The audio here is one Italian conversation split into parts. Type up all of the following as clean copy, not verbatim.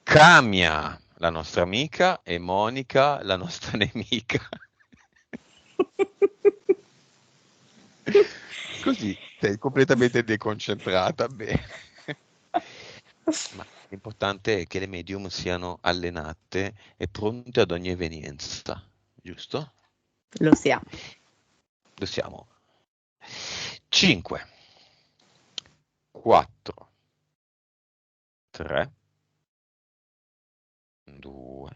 Camia, la nostra amica, e Monica, la nostra nemica. Così sei completamente deconcentrata. Bene. Ma l'importante è che le medium siano allenate e pronte ad ogni evenienza, giusto? Lo siamo. Lo siamo. 5, 4, 3, 2,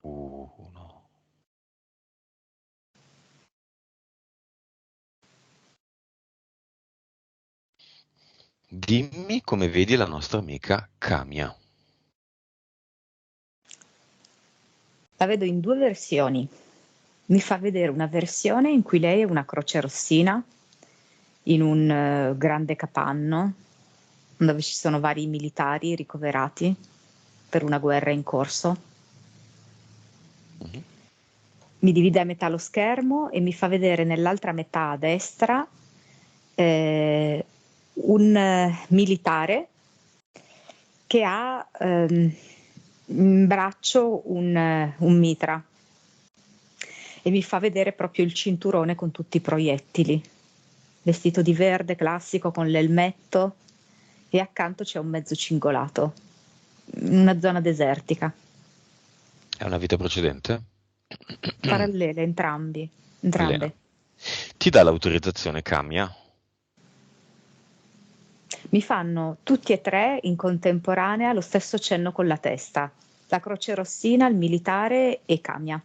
1. Dimmi come vedi la nostra amica Camia. La vedo in due versioni. Mi fa vedere una versione in cui lei è una croce rossina in un grande capanno dove ci sono vari militari ricoverati per una guerra in corso. Mhm. Mi divide a metà lo schermo e mi fa vedere nell'altra metà a destra un militare che ha in braccio un mitra e mi fa vedere proprio il cinturone con tutti i proiettili, vestito di verde classico con l'elmetto e accanto c'è un mezzo cingolato, una zona desertica, È una vita precedente? parallele entrambe. Allena. Ti dà l'autorizzazione Camia? Mi fanno tutti e tre in contemporanea lo stesso cenno con la testa, la croce rossina, il militare e Camia.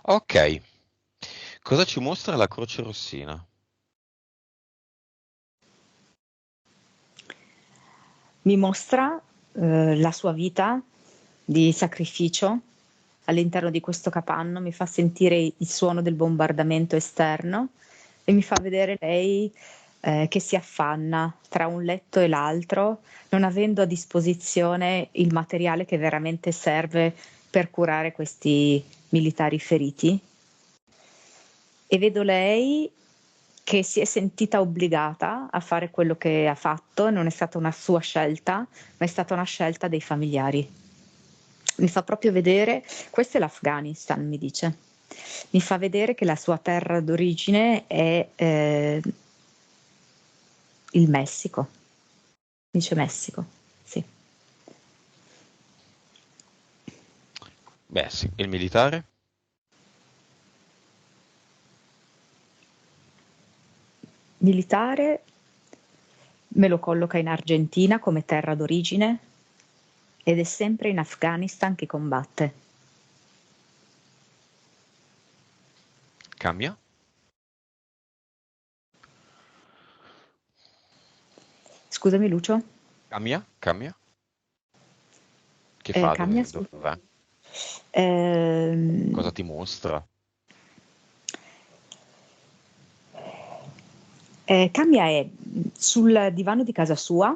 Ok. Cosa ci mostra la Croce Rossina? Mi mostra la sua vita di sacrificio all'interno di questo capanno, mi fa sentire il suono del bombardamento esterno e mi fa vedere lei che si affanna tra un letto e l'altro, non avendo a disposizione il materiale che veramente serve per curare questi militari feriti. E vedo lei che si è sentita obbligata a fare quello che ha fatto, non è stata una sua scelta, ma è stata una scelta dei familiari. Mi fa proprio vedere, questo è l'Afghanistan, mi dice, mi fa vedere che la sua terra d'origine è il Messico, dice Messico, sì. Beh, sì. Il militare? Militare me lo colloca in Argentina come terra d'origine ed è sempre in Afghanistan che combatte. Camia? Scusami Lucio? Camia? Camia? Che fa? Cambia su. Dov'è? Ehm, Cosa ti mostra? Cambia è sul divano di casa sua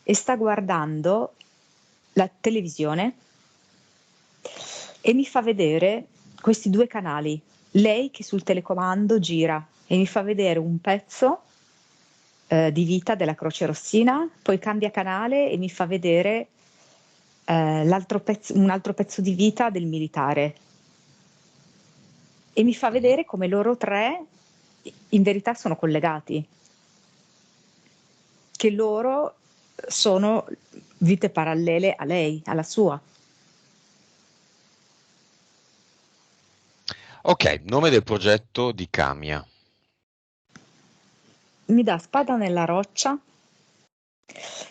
e sta guardando la televisione e mi fa vedere questi due canali. Lei che sul telecomando gira e mi fa vedere un pezzo di vita della Croce Rossina, poi cambia canale e mi fa vedere un altro pezzo di vita del militare e mi fa Mhm. vedere come loro tre in verità sono collegati, che loro sono vite parallele a lei, alla sua. Ok, nome del progetto di Camia. Mi dà spada nella roccia,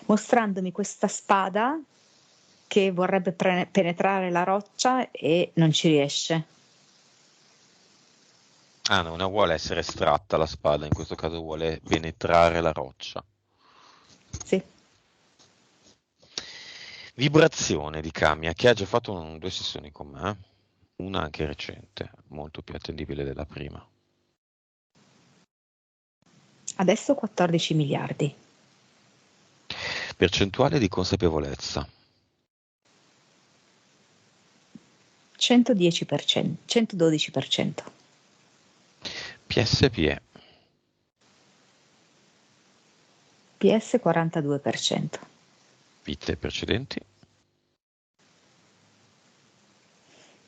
mostrandomi questa spada che vorrebbe penetrare la roccia e non ci riesce. Ah, no, non vuole essere estratta la spada, in questo caso vuole penetrare la roccia. Sì. Vibrazione di Camia, che ha già fatto due sessioni con me, una anche recente, molto più attendibile della prima. Adesso 14 miliardi. Percentuale di consapevolezza, 110%, 112%. PSPE, PS 42%. Vite precedenti?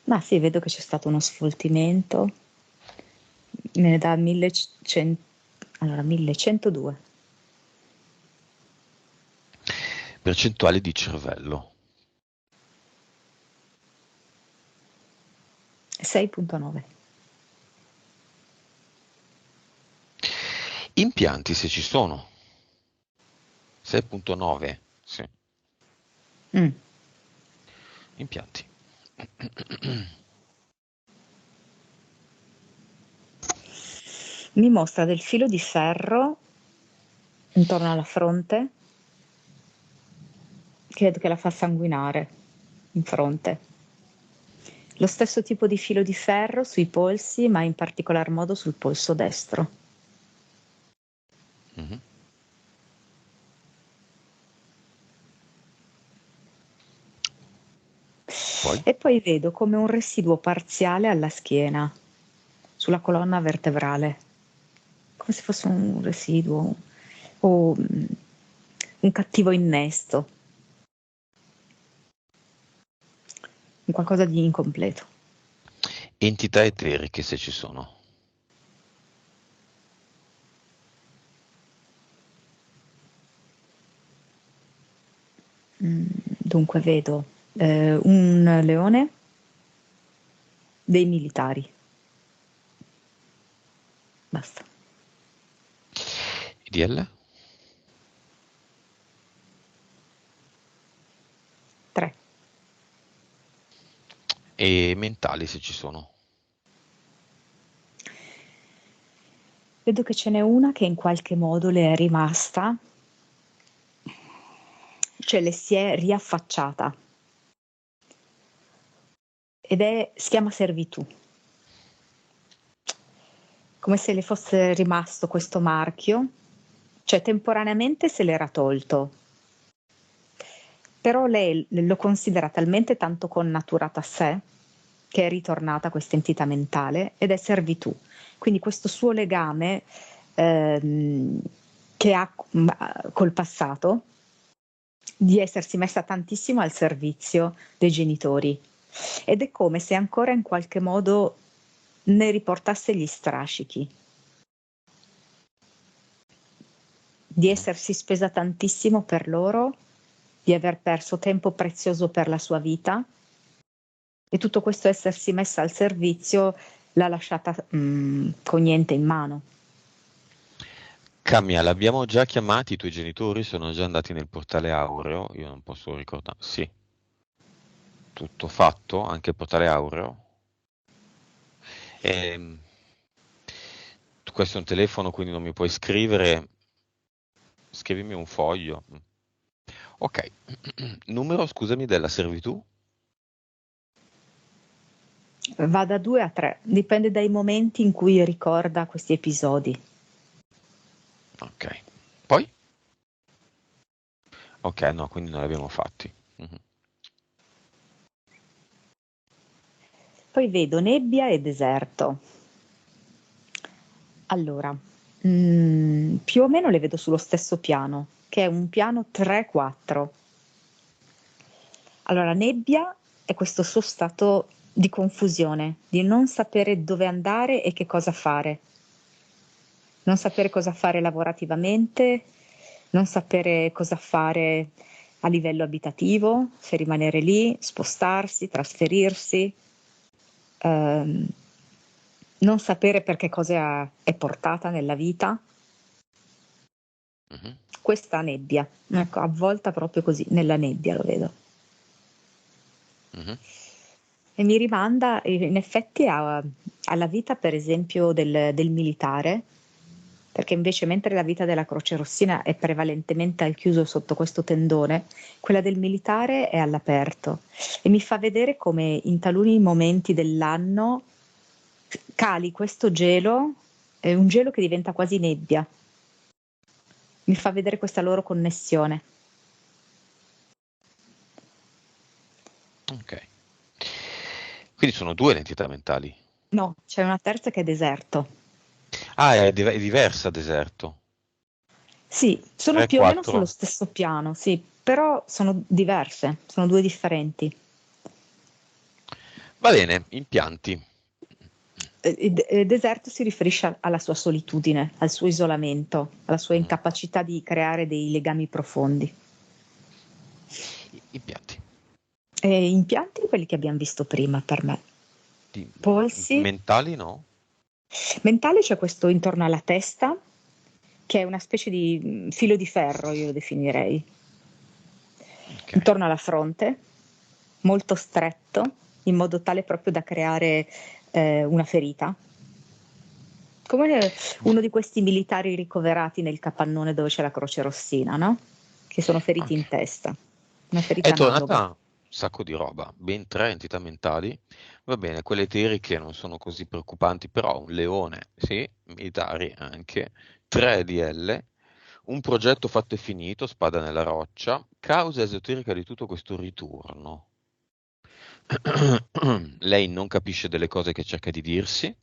Ma sì, vedo che c'è stato uno sfoltimento. Me ne dà 1100, allora 1102. Percentuali di cervello? 6,9. Impianti, se ci sono? 6,9. Sì, Mm. impianti. Mi mostra del filo di ferro intorno alla fronte, credo che la fa sanguinare in fronte. Lo stesso tipo di filo di ferro sui polsi, ma in particolar modo sul polso destro. Mhm. Poi? E poi vedo come un residuo parziale alla schiena, sulla colonna vertebrale, come se fosse un residuo o un cattivo innesto, un qualcosa di incompleto. Entità eteriche, se ci sono? Dunque vedo un leone, dei militari. Basta. IDL? 3. E mentali, se ci sono? Vedo che ce n'è una che in qualche modo le è rimasta, cioè le si è riaffacciata si chiama servitù. Come se le fosse rimasto questo marchio, cioè temporaneamente se l'era tolto, però lei lo considera talmente tanto connaturata a sé che è ritornata questa entità mentale ed è servitù. Quindi questo suo legame che ha col passato di essersi messa tantissimo al servizio dei genitori ed è come se ancora in qualche modo ne riportasse gli strascichi, di Mhm. essersi spesa tantissimo per loro, di aver perso tempo prezioso per la sua vita e tutto questo essersi messa al servizio l'ha lasciata con niente in mano. Camia, l'abbiamo già chiamati, i tuoi genitori sono già andati nel portale aureo, io non posso ricordare. Sì, tutto fatto, anche il portale aureo. Ehm, Questo è un telefono, quindi non mi puoi scrivere. Scrivimi un foglio. Ok, numero, scusami, della servitù? Va da 2 a 3, dipende dai momenti in cui ricorda questi episodi. Ok, poi? Ok, no, quindi non li abbiamo fatti. Mhm. Poi vedo nebbia e deserto. Allora, più o meno le vedo sullo stesso piano, che è un piano 3-4. Allora, nebbia è questo suo stato di confusione, di non sapere dove andare e che cosa fare. Non sapere cosa fare lavorativamente, non sapere cosa fare a livello abitativo, se rimanere lì, spostarsi, trasferirsi, ehm, non sapere per che cosa è portata nella vita. Mhm. Questa nebbia, ecco, avvolta proprio così, nella nebbia lo vedo. Mhm. E mi rimanda in effetti alla vita, per esempio, del militare, perché invece mentre la vita della Croce Rossina è prevalentemente al chiuso sotto questo tendone, quella del militare è all'aperto e mi fa vedere come in taluni momenti dell'anno cali questo gelo, è un gelo che diventa quasi nebbia. Mi fa vedere questa loro connessione. Ok. Quindi sono due le entità mentali. No, c'è una terza che è deserto. Ah, è diversa deserto. Sì, sono più o meno 3-4. sullo stesso piano, sì, però sono diverse, sono due differenti. Va bene, impianti. Deserto si riferisce alla sua solitudine, al suo isolamento, alla sua Mm. incapacità di creare dei legami profondi. Impianti. E impianti, quelli che abbiamo visto prima per me. Di- Polsi, Mentali no? mentale c'è questo intorno alla testa, che è una specie di filo di ferro, io lo definirei, Ok. intorno alla fronte, molto stretto, in modo tale proprio da creare una ferita. Come uno di questi militari ricoverati nel capannone dove c'è la Croce Rossina, no? Che sono feriti Ok. in testa. Una È ferita analoga. tornata un sacco di roba, ben 3 entità mentali. Va bene, quelle eteriche non sono così preoccupanti, però un leone, sì, militari anche, 3 DL, un progetto fatto e finito, spada nella roccia, causa esoterica di tutto questo ritorno. Lei non capisce delle cose che cerca di dirsi.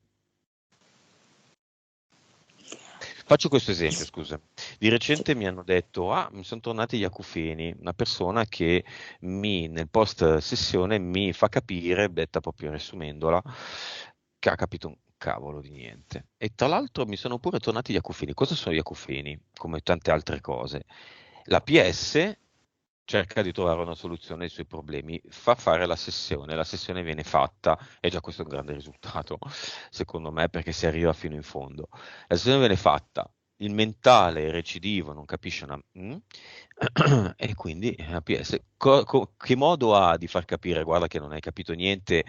Faccio questo esempio, scusa. Di Sì. recente mi hanno detto, ah, mi sono tornati gli acufeni, una persona che nel post sessione mi fa capire, detta proprio riassumendola, che ha capito un cavolo di niente. E tra l'altro mi sono pure tornati gli acufeni. Cosa sono gli acufeni? Come tante altre cose. La PS cerca di trovare una soluzione ai suoi problemi, fa fare la sessione viene fatta, e già questo è un grande risultato, secondo me, perché si arriva fino in fondo. La sessione viene fatta, il mentale è recidivo, non capisce una... e quindi la PS, che modo ha di far capire, guarda che non hai capito niente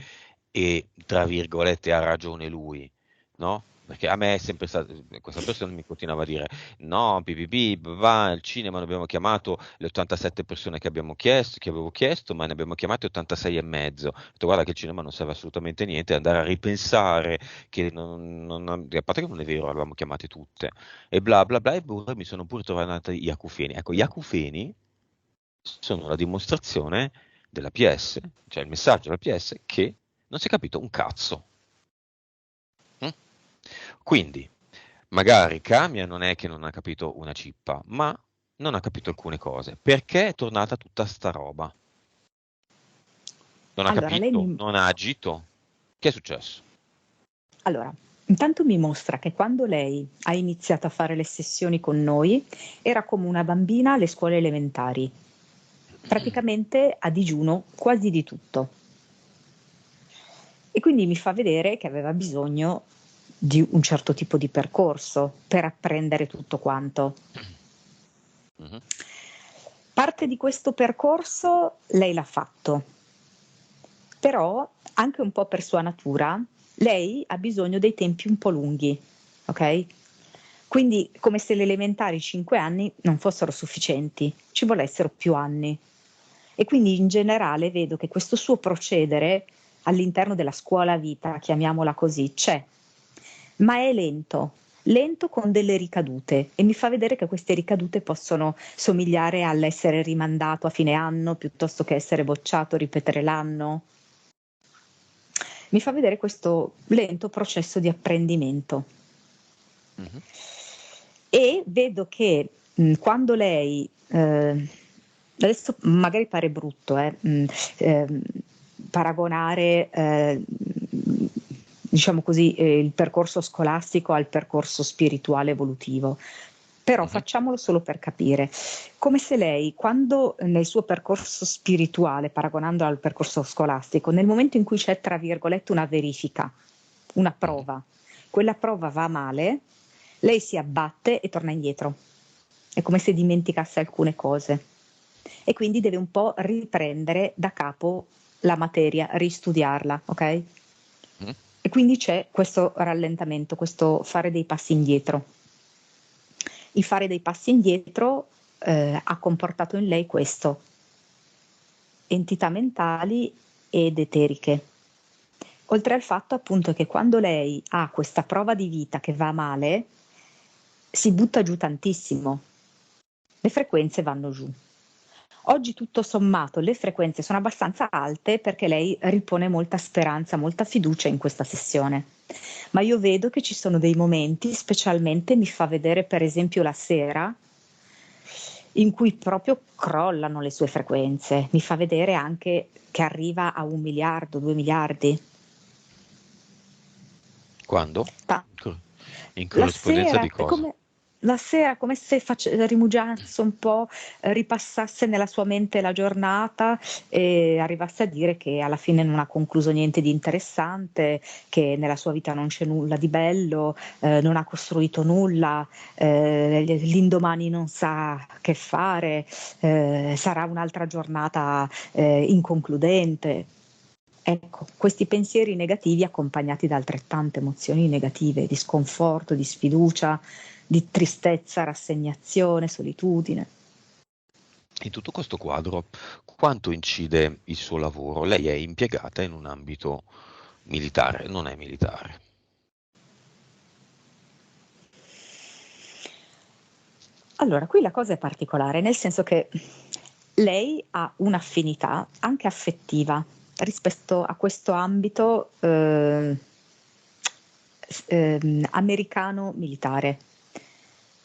e, tra virgolette, ha ragione lui, no? Perché a me è sempre stato, questa persona mi continuava a dire, no, va, al cinema ne abbiamo chiamato le 87 persone che abbiamo chiesto, che avevo chiesto, ma ne abbiamo chiamate 86 e mezzo. Ho detto, guarda che il cinema non serve assolutamente a niente, andare a ripensare che a parte che non è vero, le avevamo chiamate tutte, e bla bla bla, e pure mi sono pure trovati gli acufeni. Ecco, gli acufeni sono la dimostrazione della PS, cioè il messaggio della PS che non si è capito un cazzo. Mm? Quindi, magari Kamiya non è che non ha capito una cippa, ma non ha capito alcune cose. Perché è tornata tutta sta roba? Non ha Allora, capito? Non ha agito? Che è successo? allora, intanto mi mostra che quando lei ha iniziato a fare le sessioni con noi era come una bambina alle scuole elementari, praticamente a digiuno quasi di tutto. E quindi mi fa vedere che aveva bisogno di un certo tipo di percorso per apprendere tutto quanto. Mhm. Parte di questo percorso lei l'ha fatto, però anche un po' per sua natura, lei ha bisogno dei tempi un po' lunghi, ok? Quindi come se le elementari 5 anni non fossero sufficienti, ci volessero più anni. E quindi in generale vedo che questo suo procedere all'interno della scuola vita, chiamiamola così, c'è, ma è lento, lento con delle ricadute e mi fa vedere che queste ricadute possono somigliare all'essere rimandato a fine anno piuttosto che essere bocciato, ripetere l'anno. Mi fa vedere questo lento processo di apprendimento. Mhm. E vedo che quando lei, adesso magari pare brutto, ehm, paragonare, diciamo così, il percorso scolastico al percorso spirituale evolutivo, però Mhm. facciamolo solo per capire, come se lei, quando nel suo percorso spirituale, paragonandolo al percorso scolastico, nel momento in cui c'è, tra virgolette, una verifica, una Mhm. prova, quella prova va male, lei si abbatte e torna indietro. È come se dimenticasse alcune cose. E quindi deve un po' riprendere da capo la materia, ristudiarla, ok? Mhm. E quindi c'è questo rallentamento, questo fare dei passi indietro. Il fare dei passi indietro ha comportato in lei questo, entità mentali ed eteriche. Oltre al fatto appunto che quando lei ha questa prova di vita che va male, si butta giù tantissimo, le frequenze vanno giù. Oggi tutto sommato le frequenze sono abbastanza alte perché lei ripone molta speranza, molta fiducia in questa sessione. Ma io vedo che ci sono dei momenti, specialmente mi fa vedere per esempio la sera, in cui proprio crollano le sue frequenze. Mi fa vedere anche che arriva a 1 miliardo, 2 miliardi. Quando? Ta- In La corrispondenza di sera, è cosa? come, la sera, come se rimugiasse un po', ripassasse nella sua mente la giornata e arrivasse a dire che alla fine non ha concluso niente di interessante, che nella sua vita non c'è nulla di bello, non ha costruito nulla, l'indomani non sa che fare, sarà un'altra giornata inconcludente. Ecco, questi pensieri negativi accompagnati da altrettante emozioni negative, di sconforto, di sfiducia, di tristezza, rassegnazione, solitudine. In tutto questo quadro, quanto incide il suo lavoro? Lei è impiegata in un ambito militare, non è militare. Allora, qui la cosa è particolare, nel senso che lei ha un'affinità anche affettiva rispetto a questo ambito americano militare.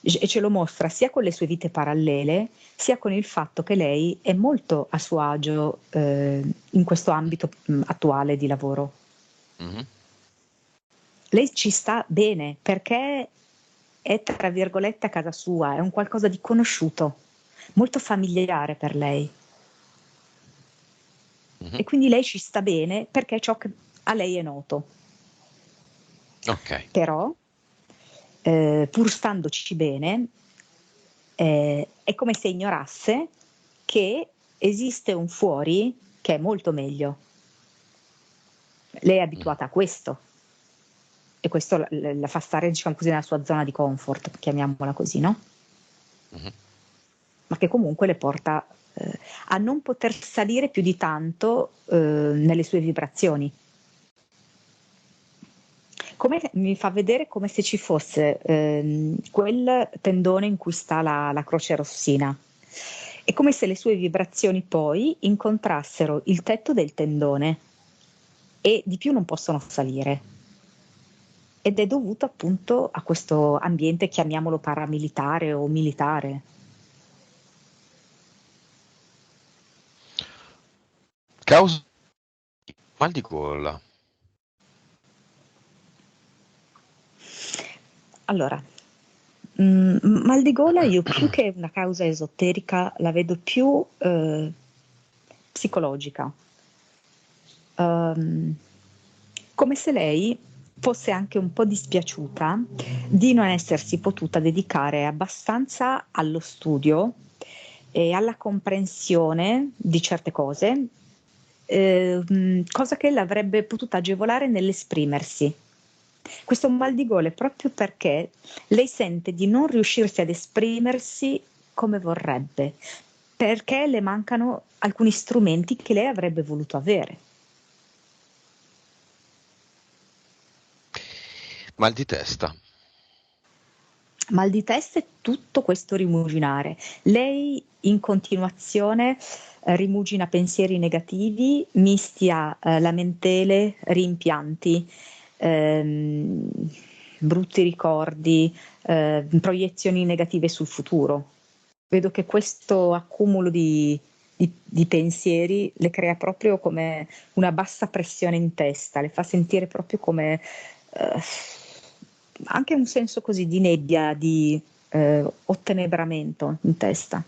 E ce lo mostra sia con le sue vite parallele, sia con il fatto che lei è molto a suo agio in questo ambito attuale di lavoro. Mhm. Lei ci sta bene perché è tra virgolette a casa sua, è un qualcosa di conosciuto, molto familiare per lei. Mhm. E quindi lei ci sta bene perché è ciò che a lei è noto. Ok. Però, pur standoci bene, è come se ignorasse che esiste un fuori che è molto meglio. Lei è Mhm. abituata a questo e questo la fa stare, diciamo così, nella sua zona di comfort, chiamiamola così, no? Mhm. Ma che comunque le porta a non poter salire più di tanto nelle sue vibrazioni. Mi fa vedere come se ci fosse quel tendone in cui sta la croce rossina. È come se le sue vibrazioni poi incontrassero il tetto del tendone e di più non possono salire. Ed è dovuto appunto a questo ambiente, chiamiamolo paramilitare o militare. Causa mal di gola. Allora, mal di gola io più che una causa esoterica la vedo più psicologica. Ehm, Come se lei fosse anche un po' dispiaciuta di non essersi potuta dedicare abbastanza allo studio e alla comprensione di certe cose, cosa che l'avrebbe potuta agevolare nell'esprimersi. Questo mal di gola è proprio perché lei sente di non riuscirsi ad esprimersi come vorrebbe, perché le mancano alcuni strumenti che lei avrebbe voluto avere. Mal di testa. Mal di testa e tutto questo rimuginare. Lei in continuazione rimugina pensieri negativi misti a lamentele, rimpianti, ehm, brutti ricordi, proiezioni negative sul futuro. Vedo che questo accumulo di pensieri le crea proprio come una bassa pressione in testa, le fa sentire proprio come eh, anche un senso così di nebbia, di ottenebramento in testa, di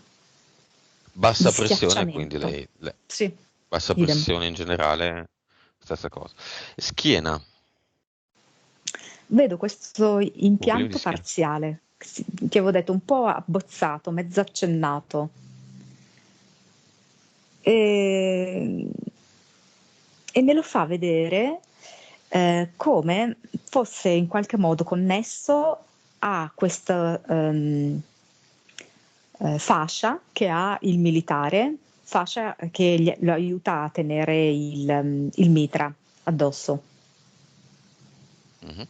Bassa pressione, quindi schiacciamento. Sì, bassa idem. pressione in generale, stessa cosa. Schiena, Vedo questo problemi di impianto schiena. parziale, che avevo detto un po' abbozzato, mezzo accennato. E, e me lo fa vedere come fosse in qualche modo connesso a questa fascia che ha il militare, fascia che lo aiuta a tenere il mitra addosso. Mhm.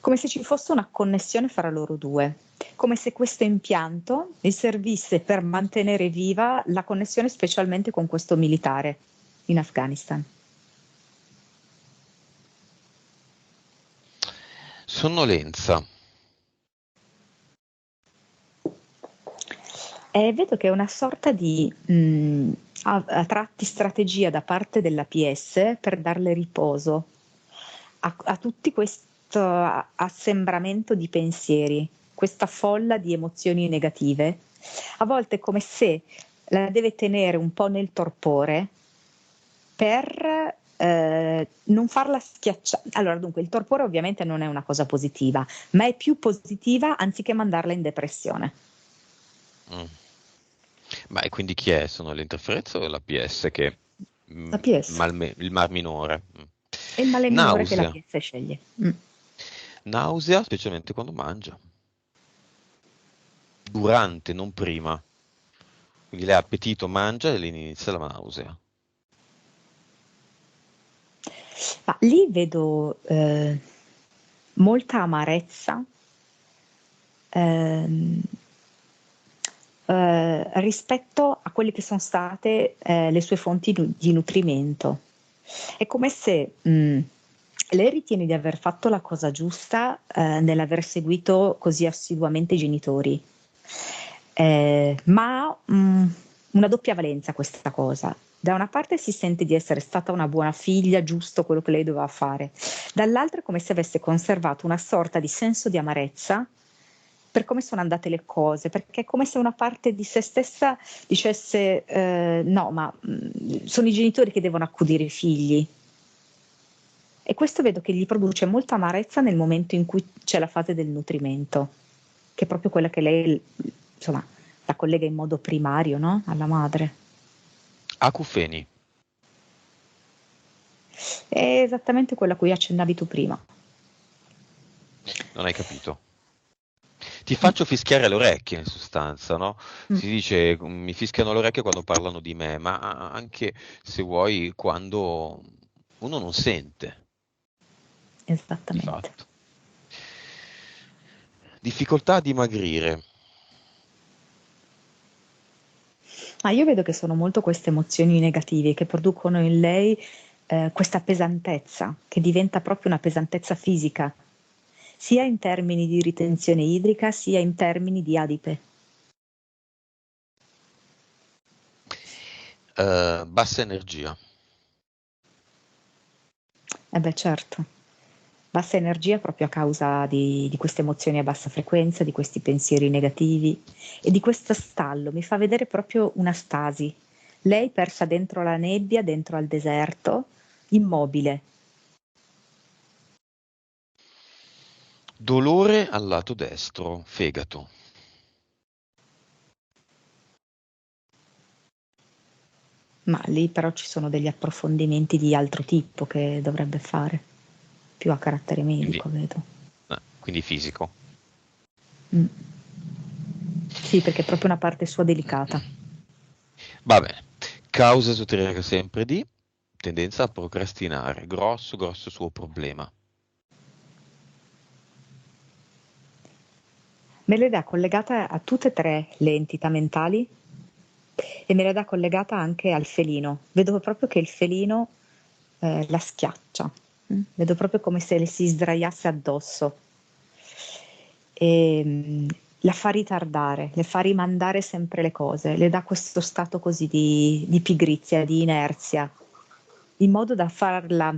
Come se ci fosse una connessione fra loro due, come se questo impianto gli servisse per mantenere viva la connessione specialmente con questo militare in Afghanistan. Sonnolenza. Vedo che è una sorta di a tratti strategia da parte della PS per darle riposo a tutti questo assembramento di pensieri, questa folla di emozioni negative. A volte è come se la deve tenere un po' nel torpore per non farla schiacciare. Allora, dunque, il torpore ovviamente non è una cosa positiva, ma è più positiva anziché mandarla in depressione. Mm. Ma e quindi chi è? Sono le interferenze o la PS che La PS. il mar minore? È il male minore che la Nausea. PS sceglie. Nausea, specialmente quando mangia. Durante, non prima. Quindi lei ha appetito, mangia e lì inizia la nausea. Ma lì vedo molta amarezza ehm, rispetto a quelle che sono state le sue fonti di nutrimento. È come se lei ritiene di aver fatto la cosa giusta nell'aver seguito così assiduamente i genitori, ma ha una doppia valenza questa cosa. Da una parte si sente di essere stata una buona figlia, giusto quello che lei doveva fare, dall'altra è come se avesse conservato una sorta di senso di amarezza per come sono andate le cose, perché è come se una parte di se stessa dicesse no, ma sono i genitori che devono accudire i figli. E questo vedo che gli produce molta amarezza nel momento in cui c'è la fase del nutrimento, che è proprio quella che lei, insomma, la collega in modo primario, no? Alla madre. Acufeni. È esattamente quella a cui accennavi tu prima. Non hai capito. Ti Mm, faccio fischiare le orecchie in sostanza, no? mm, Si dice mi fischiano le orecchie quando parlano di me, ma anche se vuoi quando uno non sente, di esattamente. fatto. Difficoltà a dimagrire. Ma io vedo che sono molto queste emozioni negative che producono in lei questa pesantezza, che diventa proprio una pesantezza fisica, sia in termini di ritenzione idrica, sia in termini di adipe. Bassa energia. Eh beh, certo. Bassa energia proprio a causa di queste emozioni a bassa frequenza, di questi pensieri negativi e di questo stallo. Mi fa vedere proprio una stasi. Lei persa dentro la nebbia, dentro al deserto, immobile. Dolore al lato destro, fegato. Ma lì però ci sono degli approfondimenti di altro tipo che dovrebbe fare, più a carattere Quindi, medico, vedo. quindi fisico. Mm. Sì, perché è proprio una parte sua delicata. Va bene. Causa esoterica sempre di tendenza a procrastinare. Grosso, grosso suo problema. Me le dà collegata a tutte e tre le entità mentali e me la dà collegata anche al felino. Vedo proprio che il felino la schiaccia. Vedo proprio come se le si sdraiasse addosso. E, la fa ritardare, le fa rimandare sempre le cose, le dà questo stato così di pigrizia, di inerzia, in modo da farla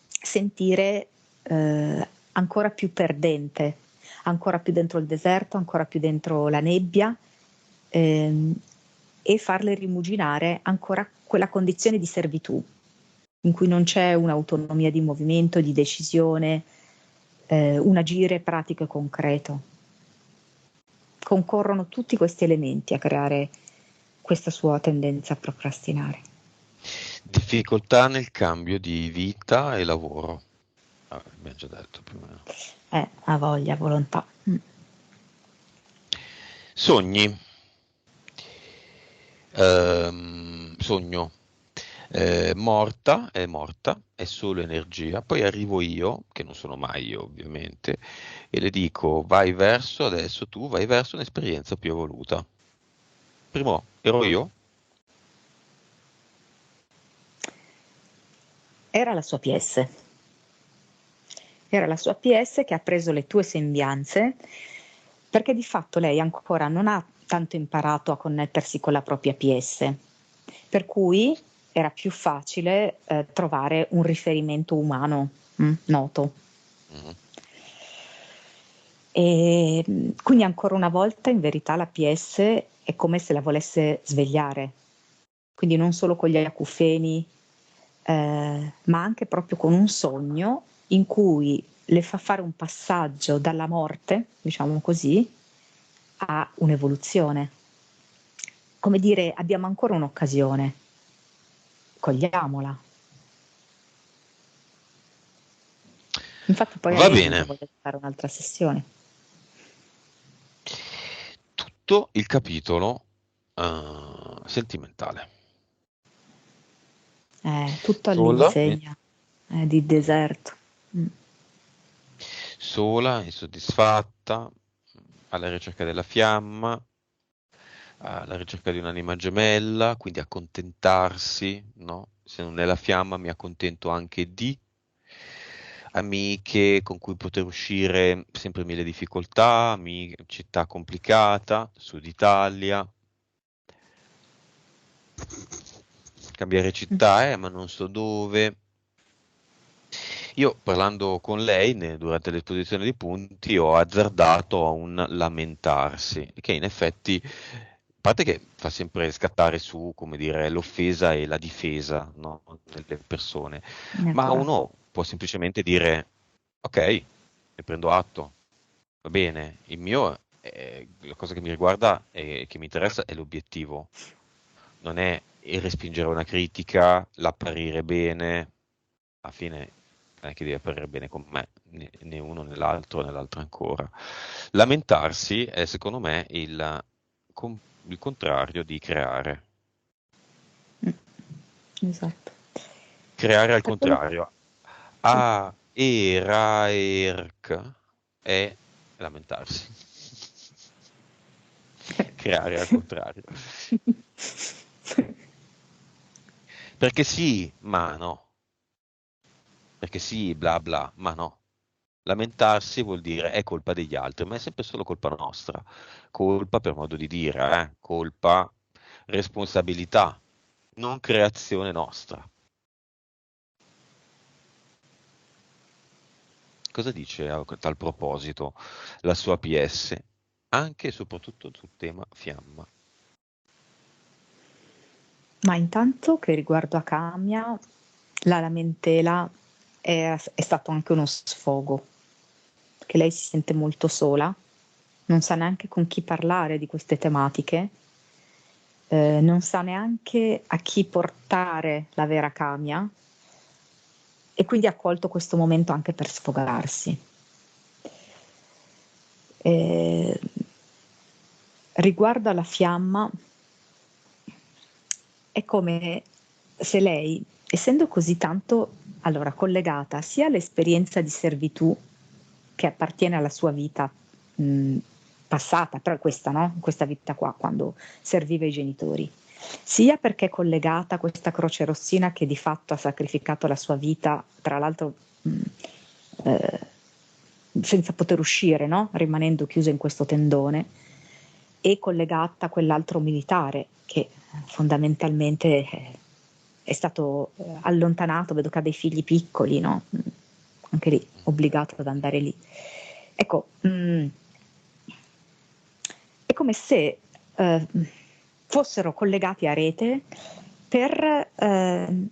sentire ancora più perdente, ancora più dentro il deserto, ancora più dentro la nebbia ehm, e farle rimuginare ancora quella condizione di servitù in cui non c'è un'autonomia di movimento, di decisione, un agire pratico e concreto. Concorrono tutti questi elementi a creare questa sua tendenza a procrastinare. Difficoltà nel cambio di vita e lavoro. Abbiamo già detto più o meno. Ha voglia, volontà. Sogni. Sogno. Morta, è solo energia. Poi arrivo io, che non sono mai io ovviamente, e le dico vai verso, adesso tu vai verso un'esperienza più evoluta. Primo ero io, Era la sua PS. Era la sua PS che ha preso le tue sembianze perché di fatto lei ancora non ha tanto imparato a connettersi con la propria PS, per cui era più facile trovare un riferimento umano noto. Mhm. E quindi ancora una volta in verità la PS è come se la volesse svegliare, quindi non solo con gli acufeni, ma anche proprio con un sogno in cui le fa fare un passaggio dalla morte, diciamo così, a un'evoluzione. Come dire, abbiamo ancora un'occasione, cogliamola. Infatti poi Va a Lady le bene, voglio fare un'altra sessione. tutto il capitolo sentimentale. Tutto Sola, all'insegna di deserto. Mm. sola, insoddisfatta, alla ricerca della fiamma, alla ricerca di un'anima gemella, quindi accontentarsi, no? Se non è la fiamma, mi accontento anche di amiche con cui poter uscire sempre mille difficoltà, città complicata, Sud Italia, cambiare città, ma non so dove. Io parlando con lei durante l'esposizione di punti ho azzardato a un lamentarsi, che in effetti, a parte che fa sempre scattare su, come dire, l'offesa e la difesa, no, nelle persone, ma Esatto. uno può semplicemente dire, ok, ne prendo atto, va bene, la cosa che mi riguarda e che mi interessa è l'obiettivo, non è il respingere una critica, l'apparire bene, alla fine non è che devi apparire bene con me, né uno né l'altro ancora. Lamentarsi è secondo me com- il contrario di creare. Mm. Esatto. Creare al Per quello contrario. sì. Erc è lamentarsi. Creare al contrario. Perché sì, ma no. Perché sì, bla bla, ma no. Lamentarsi vuol dire è colpa degli altri, ma è sempre solo colpa nostra. Colpa per modo di dire, colpa, responsabilità, non creazione nostra. Cosa dice a tal proposito la sua PS? Anche e soprattutto sul tema fiamma. Ma intanto che riguardo a Camia, la lamentela è stato anche uno sfogo, perché lei si sente molto sola, non sa neanche con chi parlare di queste tematiche, non sa neanche a chi portare la vera Camia e quindi ha colto questo momento anche per sfogarsi. Eh, Riguardo alla fiamma, è come se lei, essendo così tanto allora, collegata sia all'esperienza di servitù che appartiene alla sua vita mh, passata, però questa, no? Questa vita qua, quando serviva i genitori, sia perché è collegata a questa croce rossina che di fatto ha sacrificato la sua vita, tra l'altro eh, senza poter uscire, no? Rimanendo chiusa in questo tendone, e collegata a quell'altro militare che fondamentalmente è stato allontanato, vedo che ha dei figli piccoli, no? Anche lì obbligato ad andare lì. Ecco, è come se fossero collegati a rete per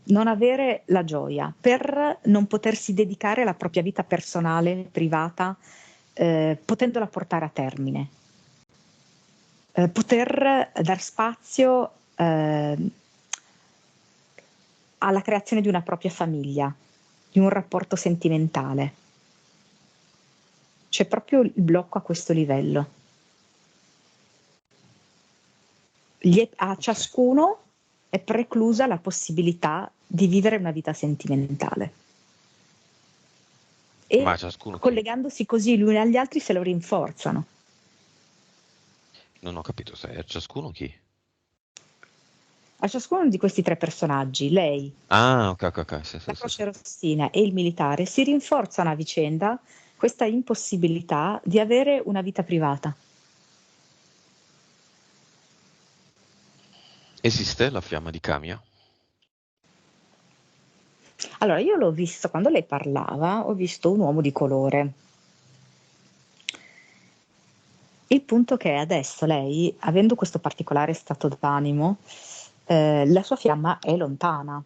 non avere la gioia, per non potersi dedicare alla propria vita personale, privata, potendola portare a termine. Poter dar spazio alla creazione di una propria famiglia, di un rapporto sentimentale. C'è proprio il blocco a questo livello. A Ok. ciascuno è preclusa la possibilità di vivere una vita sentimentale. Ma E ciascuno chi? collegandosi così gli uni agli altri se lo rinforzano. Non ho capito, sai, a ciascuno chi? A ciascuno di questi tre personaggi, lei, Ah, ok, ok, ok, sì, la sì, sì, sì. croce rossina e il militare, si rinforzano a vicenda questa impossibilità di avere una vita privata. Esiste la fiamma di Kamiya? Allora, io l'ho visto, quando lei parlava, ho visto un uomo di colore. Il punto che adesso lei, avendo questo particolare stato d'animo, la sua fiamma è lontana,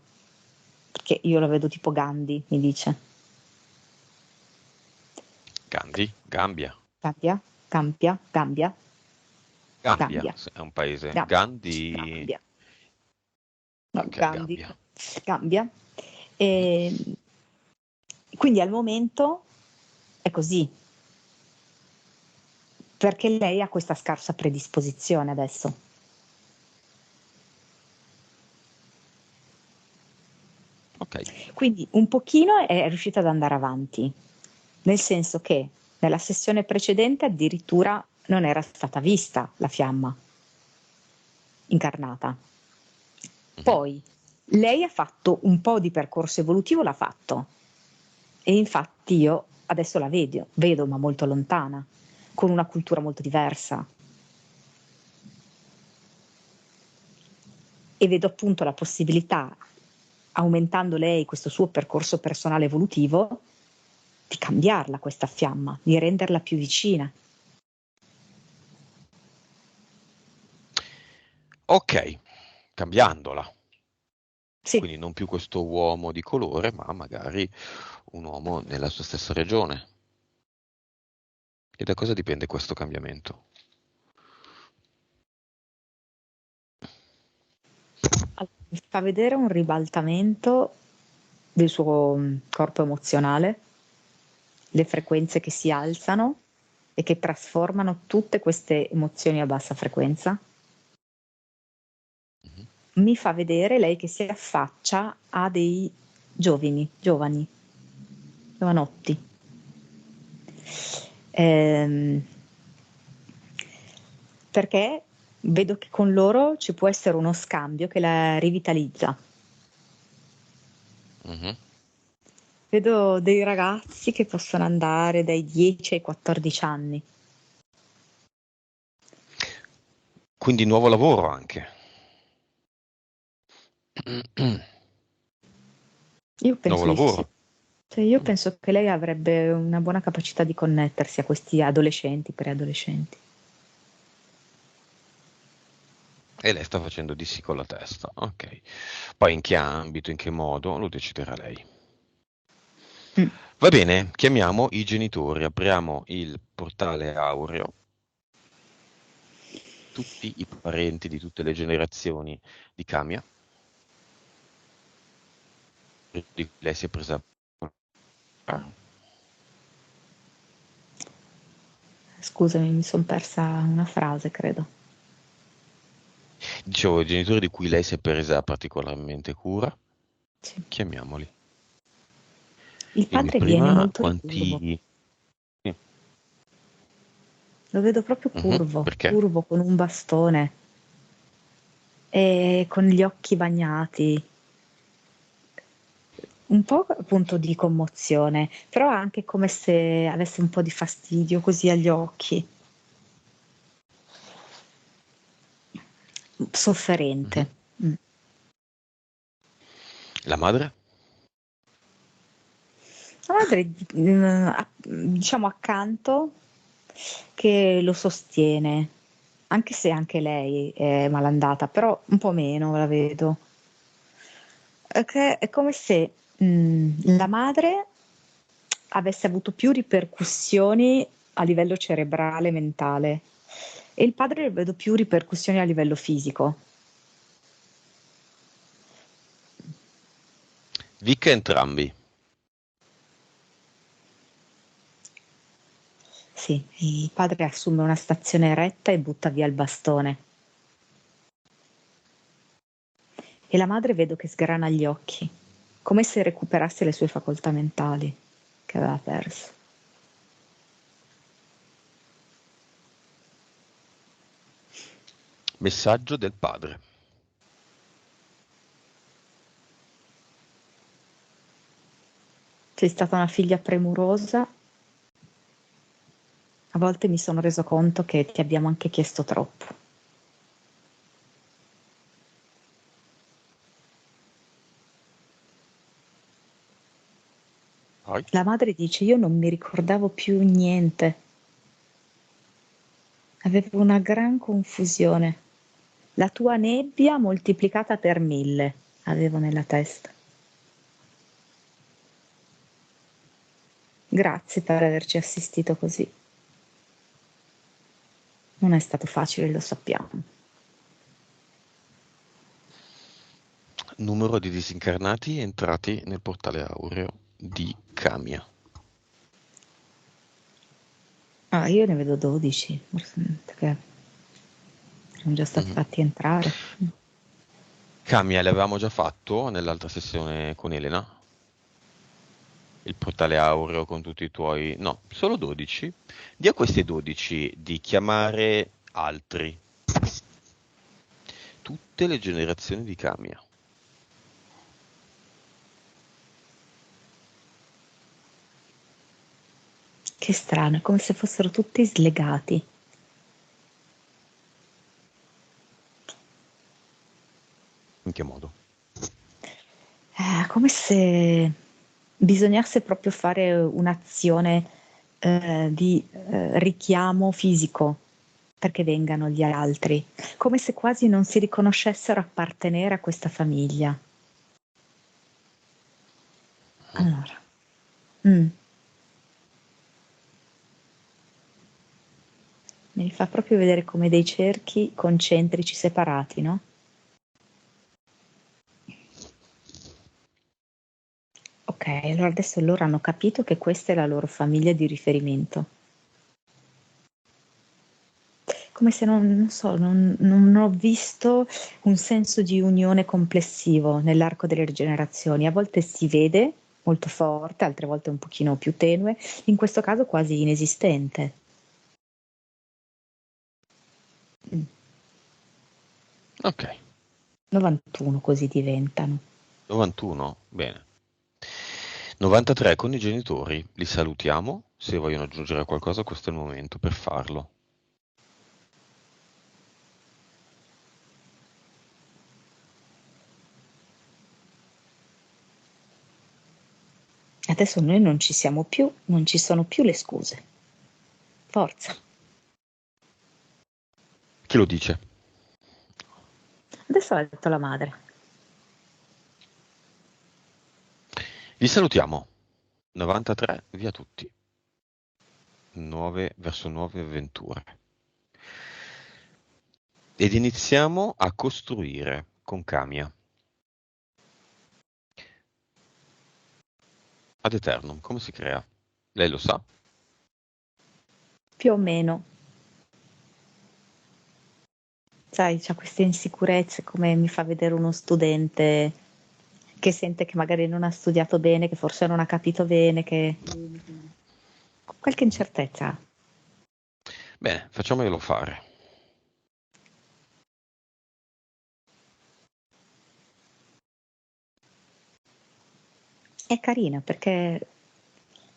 perché io la vedo tipo Gandhi, mi dice. Gandhi? Gambia? Gambia? Gambia? Gambia? Gambia, Gambia. sì, è un paese. Gam- Gandhi... Gambia. No, Ok, Gandhi. Gambia. Gambia. Mhm. E quindi al momento è così, perché lei ha questa scarsa predisposizione adesso. Ok. Quindi un pochino è riuscita ad andare avanti, nel senso che nella sessione precedente addirittura non era stata vista la fiamma incarnata. Mhm. Poi lei ha fatto un po' di percorso evolutivo, l'ha fatto, e infatti io adesso la vedo ma molto lontana, con una cultura molto diversa, e vedo appunto la possibilità, aumentando lei questo suo percorso personale evolutivo, di cambiarla questa fiamma, di renderla più vicina. Ok, cambiandola. Sì, Quindi non più questo uomo di colore, ma magari un uomo nella sua stessa regione. E da cosa dipende questo cambiamento? mi fa vedere un ribaltamento del suo corpo emozionale, le frequenze che si alzano e che trasformano tutte queste emozioni a bassa frequenza. Mhm. Mi fa vedere lei che si affaccia a dei giovani, giovanotti. Ehm, perché vedo che con loro ci può essere uno scambio che la rivitalizza. Mhm. Vedo dei ragazzi che possono andare dai 10 ai 14 anni. Quindi nuovo lavoro anche. Io Nuovo penso di sì. lavoro. Cioè, io Mm. penso che lei avrebbe una buona capacità di connettersi a questi adolescenti, preadolescenti. E lei sta facendo di sì con la testa. Ok. Poi in che ambito, in che modo, lo deciderà lei. Mm. Va bene, chiamiamo i genitori, apriamo il portale aureo, tutti i parenti di tutte le generazioni di Kamiya, di cui lei si è presa. Scusami, mi sono persa una frase, credo. Dicevo, i genitori di cui lei si è presa particolarmente cura, Sì. chiamiamoli. Il Dimmi padre viene prima molto ricurvo, quanti... Sì. lo vedo proprio Mhm. curvo, Perché? curvo con un bastone e con gli occhi bagnati, un po' appunto di commozione, però anche come se avesse un po' di fastidio così agli occhi, Mhm. sofferente. Mm. La madre? La madre, diciamo accanto, che lo sostiene, anche se anche lei è malandata, però un po' meno la vedo. È come se la madre avesse avuto più ripercussioni a livello cerebrale, mentale, e il padre vedo più ripercussioni a livello fisico. Dica entrambi. Sì, il padre assume una stazione eretta e butta via il bastone. E la madre vedo che sgrana gli occhi, come se recuperasse le sue facoltà mentali che aveva perso. Messaggio del padre. Sei stata una figlia premurosa, a volte mi sono reso conto che ti abbiamo anche chiesto troppo. Poi? La madre dice: io non mi ricordavo più niente, avevo una gran confusione. La tua nebbia moltiplicata per 1000 avevo nella testa. Grazie per averci assistito così. Non è stato facile, lo sappiamo. Numero di disincarnati entrati nel portale aureo di Camia. Ah, io ne vedo 12, perché sono già stati fatti entrare. Camia l'avevamo già fatto nell'altra sessione con Elena. Il portale aureo con tutti i tuoi... No, solo 12. Di a questi 12 di chiamare altri. Tutte le generazioni di Camia. Che strano, è come se fossero tutti slegati. In che modo? Come se bisognasse proprio fare un'azione di richiamo fisico perché vengano gli altri, come se quasi non si riconoscessero appartenere a questa famiglia. Allora, me li fa proprio vedere come dei cerchi concentrici separati, no? Ok, allora adesso loro hanno capito che questa è la loro famiglia di riferimento. Come se non ho visto un senso di unione complessivo nell'arco delle generazioni. A volte si vede molto forte, altre volte un pochino più tenue, in questo caso quasi inesistente. Ok. 91 così diventano. 91? Bene. 93 con i genitori. Li salutiamo. Se vogliono aggiungere qualcosa, questo è il momento per farlo. Adesso noi non ci siamo più, non ci sono più le scuse. Forza. Chi lo dice? Adesso l'ha detto la madre. Vi salutiamo. 93, via tutti. Verso nuove avventure. Ed iniziamo a costruire con Camia. Ad Eternum, come si crea? Lei lo sa? Più o meno. Sai, c'ha queste insicurezze, come mi fa vedere uno studente che sente che magari non ha studiato bene, che forse non ha capito bene, che qualche incertezza. Bene, facciamoglielo fare. È carina perché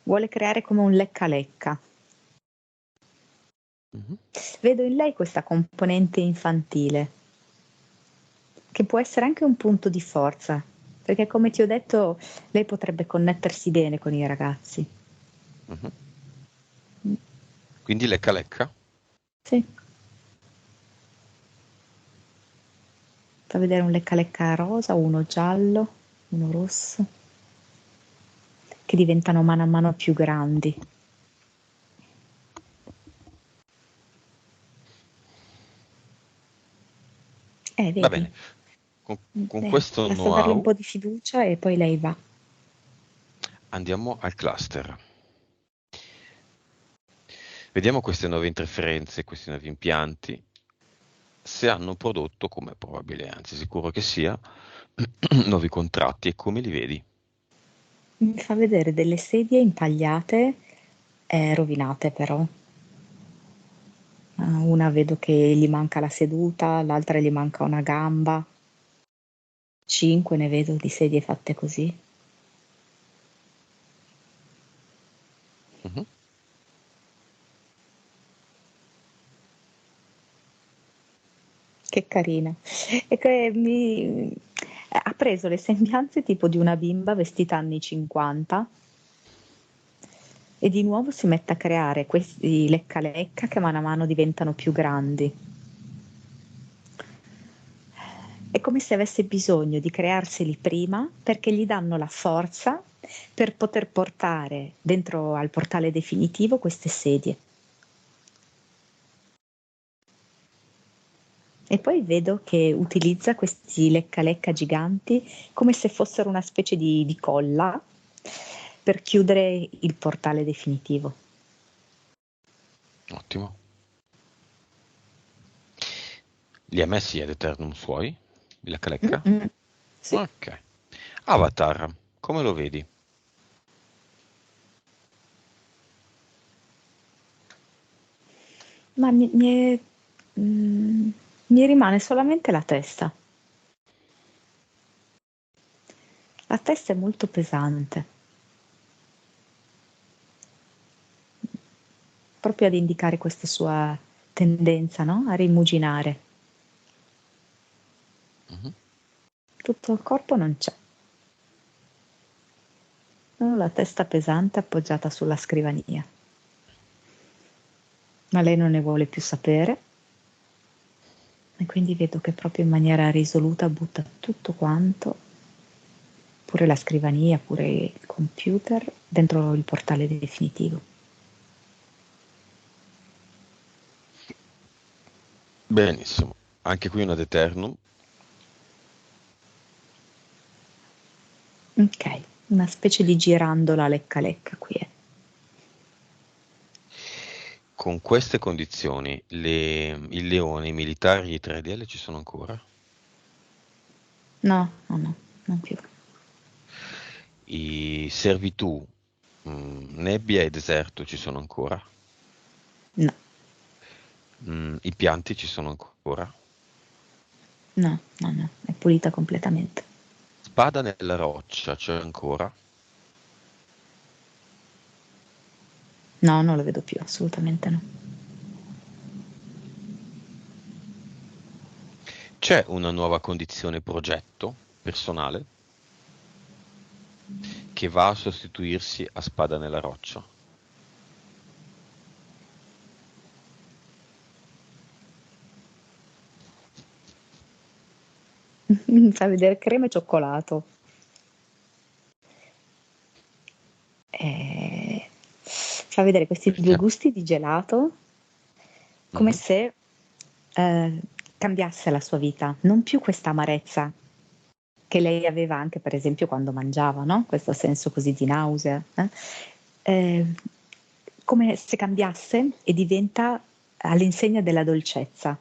vuole creare come un lecca-lecca. Vedo in lei questa componente infantile, che può essere anche un punto di forza, perché come ti ho detto, lei potrebbe connettersi bene con i ragazzi. Quindi lecca lecca? Sì. Fa vedere un lecca-lecca rosa, uno giallo, uno rosso, che diventano mano a mano più grandi. Va Vedi? bene. Con questo Basta darle un know-how po' di fiducia e poi lei va. andiamo al cluster. Vediamo queste nuove interferenze, questi nuovi impianti, se hanno prodotto, come è probabile, anzi sicuro che sia, nuovi contratti e come li vedi. Mi fa vedere delle sedie intagliate, rovinate però. Una vedo che gli manca la seduta, l'altra gli manca una gamba. 5 ne vedo di sedie fatte così. Mhm. Che carina. E che ha preso le sembianze tipo di una bimba vestita anni 50, e di nuovo si mette a creare questi lecca lecca che mano a mano diventano più grandi. È come se avesse bisogno di crearseli prima perché gli danno la forza per poter portare dentro al portale definitivo queste sedie. E poi vedo che utilizza questi lecca lecca giganti come se fossero una specie di colla per chiudere il portale definitivo. Ottimo. Li ha messi ad Eternum suoi? Il lecca lecca? Sì. Ok. Avatar, come lo vedi? Ma mi rimane solamente la testa. La testa è molto pesante, proprio ad indicare questa sua tendenza, no? A rimuginare. Mhm. Tutto il corpo non c'è. Solo la testa pesante appoggiata sulla scrivania. Ma lei non ne vuole più sapere e quindi vedo che proprio in maniera risoluta butta tutto quanto, pure la scrivania, pure il computer, dentro il portale definitivo. Benissimo. Anche qui un ad Eternum. Ok, una specie di girandola lecca lecca qui è. Con queste condizioni, il leone, i militari e i 3DL ci sono ancora? No, no, no, non più. I servitù, nebbia e deserto ci sono ancora? No, I pianti ci sono ancora? no, no, no, è pulita completamente. Spada nella roccia c'è ancora? No, non lo vedo più, assolutamente no. C'è una nuova condizione progetto personale che va a sostituirsi a Spada nella roccia? Fa vedere crema e cioccolato. Fa vedere questi due Perché? gusti di gelato come Mhm. se cambiasse la sua vita, non più questa amarezza che lei aveva anche per esempio quando mangiava, no? Questo senso così di nausea. Eh, come se cambiasse e diventa all'insegna della dolcezza,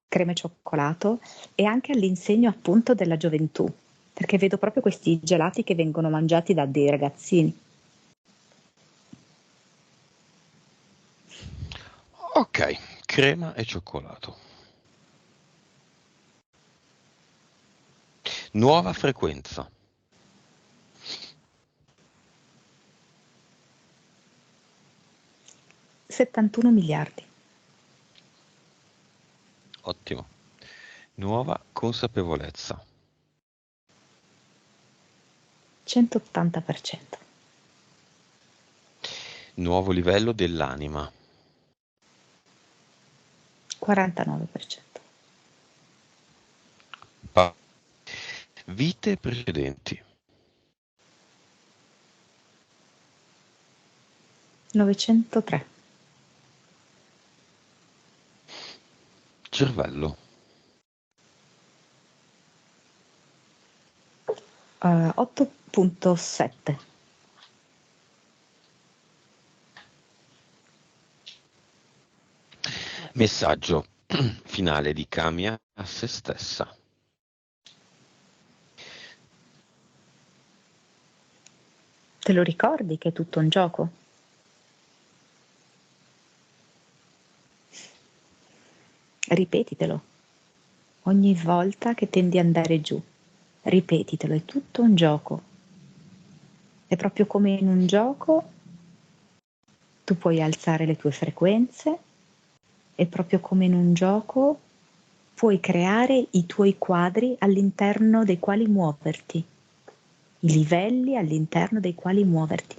crema e cioccolato, e anche all'insegna appunto della gioventù, perché vedo proprio questi gelati che vengono mangiati da dei ragazzini. Ok, crema e cioccolato. Nuova frequenza. 71 miliardi. Ottimo. Nuova consapevolezza. 180%. Nuovo livello dell'anima. 49%. Pa- Vite precedenti. 903. Cervello. 8.7. Messaggio finale di Kamiya a se stessa. Te lo ricordi che è tutto un gioco? Ripetitelo. Ogni volta che tendi ad andare giù, ripetitelo, è tutto un gioco. È proprio come in un gioco, tu puoi alzare le tue frequenze, è proprio come in un gioco, puoi creare i tuoi quadri all'interno dei quali muoverti, i livelli all'interno dei quali muoverti.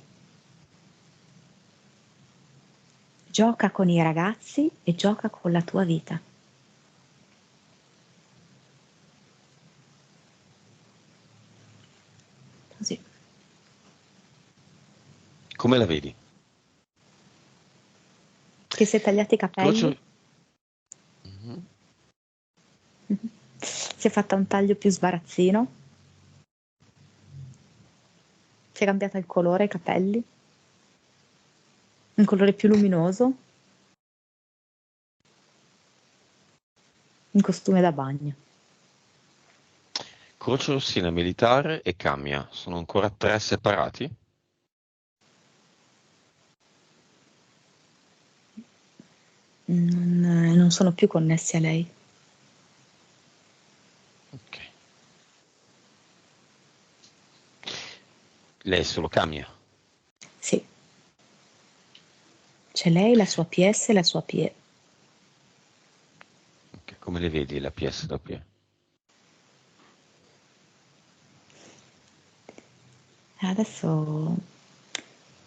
Gioca con i ragazzi e gioca con la tua vita. Così. Come la vedi? Ti sei tagliati i capelli? Mhm. Si è fatta un taglio più sbarazzino? Si è cambiato il colore ai capelli? Un colore più luminoso? In costume da bagno. Croce Rossina militare e Camia sono ancora 3 separati? Non sono più connessi a lei. Ok. Lei è solo Camia? Sì. C'è lei, la sua PS e la sua PE. Ok, come le vedi la PS da qui? Adesso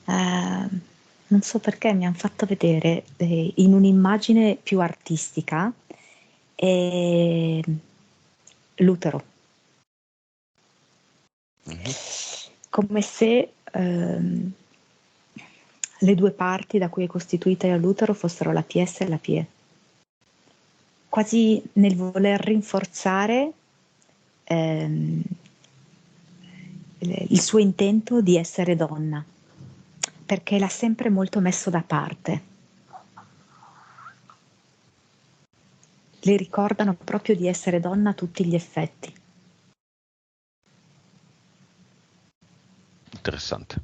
non so perché mi hanno fatto vedere in un'immagine più artistica eh, l'utero, Mhm. come se le due parti da cui è costituita l'utero fossero la PS e la PE, quasi nel voler rinforzare ehm, il suo intento di essere donna, perché l'ha sempre molto messo da parte. Le ricordano proprio di essere donna a tutti gli effetti. Interessante.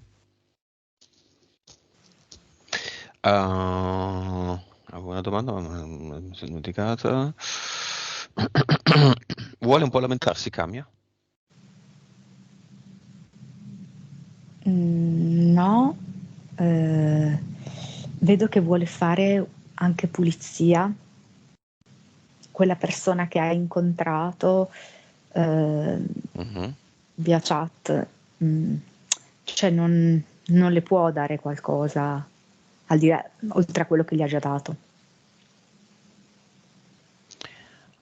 Avevo una domanda, ma mi sono dimenticata. Vuole un po' lamentarsi, Camia? No, eh, vedo che vuole fare anche pulizia. Quella persona che ha incontrato eh, Mhm. via chat, mm, cioè non le può dare qualcosa al di là, oltre a quello che gli ha già dato.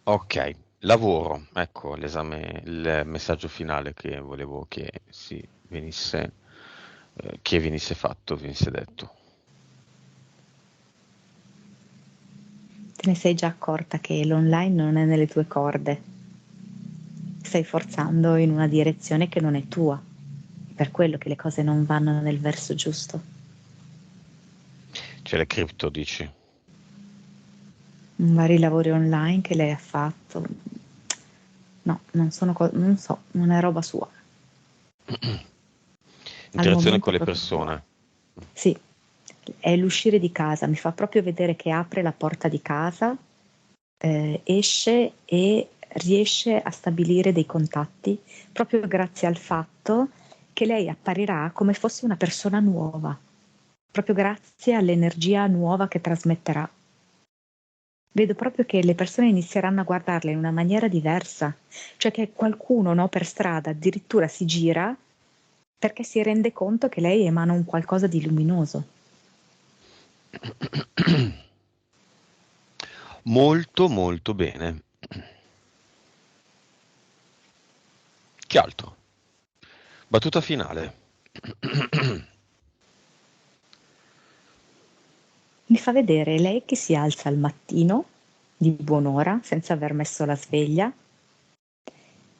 Ok, lavoro. Ecco l'esame, il messaggio finale che volevo che si venisse, che venisse fatto, venisse detto. Te ne sei già accorta che l'online non è nelle tue corde, stai forzando in una direzione che non è tua, per quello che le cose non vanno nel verso giusto. C'è le cripto, dici? Vari lavori online che lei ha fatto, no, non so, non è roba sua. Al Interazione momento con le proprio. persone. Sì, è l'uscire di casa, mi fa proprio vedere che apre la porta di casa, esce e riesce a stabilire dei contatti proprio grazie al fatto che lei apparirà come fosse una persona nuova, proprio grazie all'energia nuova che trasmetterà. Vedo proprio che le persone inizieranno a guardarla in una maniera diversa, cioè che qualcuno, no, per strada addirittura si gira perché si rende conto che lei emana un qualcosa di luminoso. Molto molto bene. Che altro? Battuta finale. Mi fa vedere lei che si alza al mattino di buon'ora senza aver messo la sveglia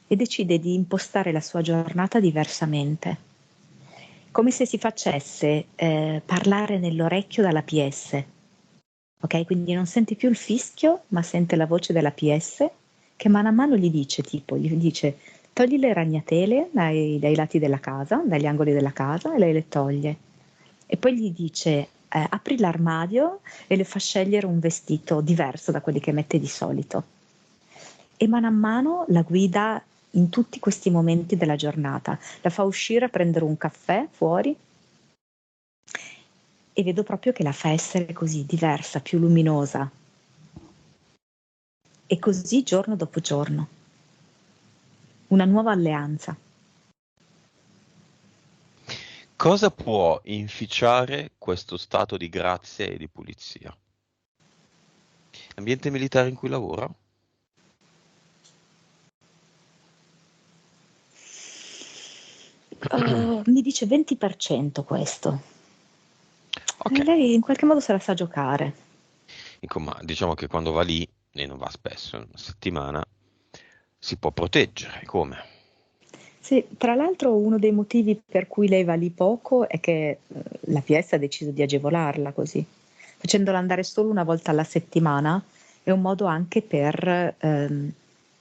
e decide di impostare la sua giornata diversamente, come se si facesse parlare nell'orecchio dalla PS. Ok, quindi non sente più il fischio, ma sente la voce della PS che mano a mano gli dice, tipo, gli dice togli le ragnatele dai lati della casa, dagli angoli della casa, e lei le toglie. E poi gli dice apri l'armadio e le fa scegliere un vestito diverso da quelli che mette di solito. E mano a mano la guida in tutti questi momenti della giornata. La fa uscire a prendere un caffè fuori e vedo proprio che la fa essere così diversa, più luminosa. E così giorno dopo giorno. Una nuova alleanza. Cosa può inficiare questo stato di grazia e di pulizia? Ambiente militare in cui lavora? Mi dice 20% questo. Ok, Lei in qualche modo se la sa giocare. insomma, diciamo che quando va lì, e non va spesso, in una settimana, si può proteggere. Come? Sì, tra l'altro uno dei motivi per cui lei va lì poco è che la PS ha deciso di agevolarla così, facendola andare solo una volta alla settimana, è un modo anche per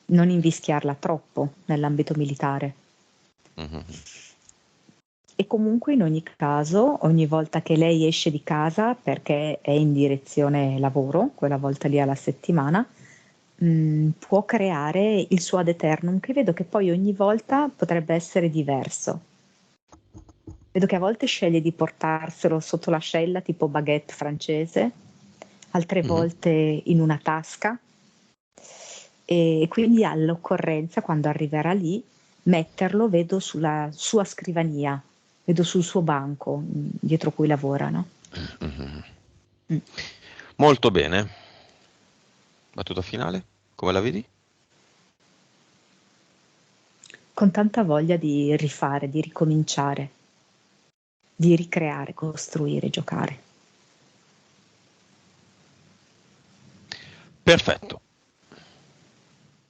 non invischiarla troppo nell'ambito militare. Mhm. E comunque in ogni caso, ogni volta che lei esce di casa perché è in direzione lavoro, quella volta lì alla settimana, può creare il suo ad eternum, che vedo che poi ogni volta potrebbe essere diverso. Vedo che a volte sceglie di portarselo sotto l'ascella, tipo baguette francese, altre Mhm. volte in una tasca e quindi all'occorrenza, quando arriverà lì, metterlo, vedo sulla sua scrivania, vedo sul suo banco dietro cui lavora, no? Mhm. Mm. Molto bene. Battuta finale? Come la vedi? Con tanta voglia di rifare, di ricominciare, di ricreare, costruire, giocare. Perfetto.